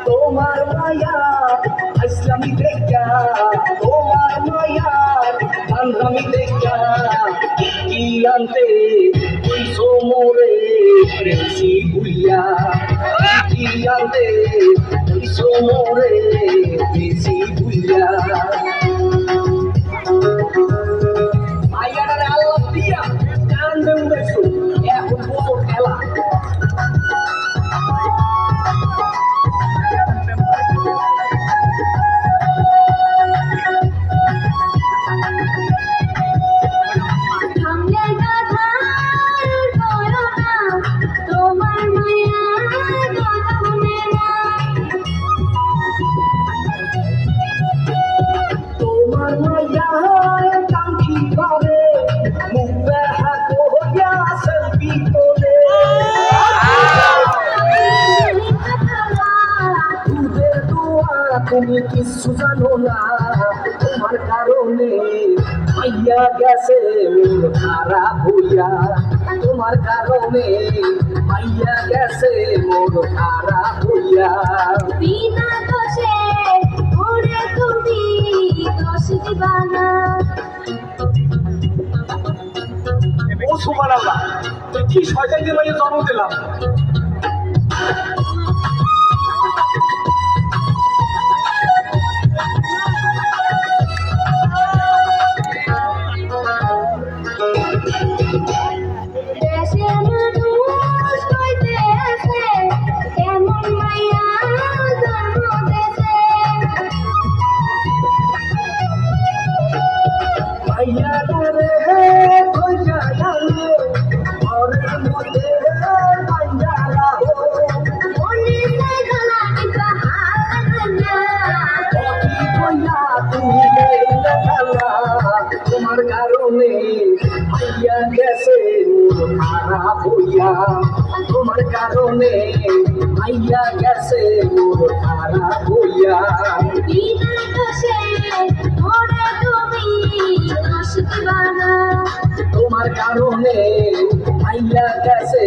তোমার মায়া ইসলামী দেখা, তোমার মায়া বান্ধবী দেখা, কি আনতে কইছো মোরে প্রেমসি ভুইয়া, কি আনতে কইছো মোরে প্রেমসি ভুইয়া। মাইয়াটারে আল্লাহ দিয়া কান্দে উঠেছো, এখন বড় খেলা। তোমার মায়ার কাঙ্ক্ষী করে মুখ দেখা করিয়া সেলফি তোলে, দুধের দোয়া তুমি কিছু জানো না, তোমার কারণে মাইয়া গেছে মন খারাপ হইয়া, তোমার কারণে মাইয়া গেছে মন খারাপ হইয়া। বিনা দোষে ওরে তুমি দোষ দিবা না। ও সুবহানাল্লাহ, কি শয়তানকে মাইয়া জন্ম দিলাম। দেশে মানুষ কইতেছে কেমন মাইয়া জন্ম দেশে। মাইয়া রে কইয়া গেলে ঘরের মধ্যে মাইয়া রাখো, মনে চাই গলা টিপা হাত না। কি কইয়া তুমি গেলে খেলা, তোমার কারণে মাইয়া গেছে মন খারাপ হইয়া, তোমার কারণে মাইয়া গেছে মন খারাপ হইয়া। বিনা দোষে ওরে তুমি দোষ দিবা না। তোমার কারণে মাইয়া গেছে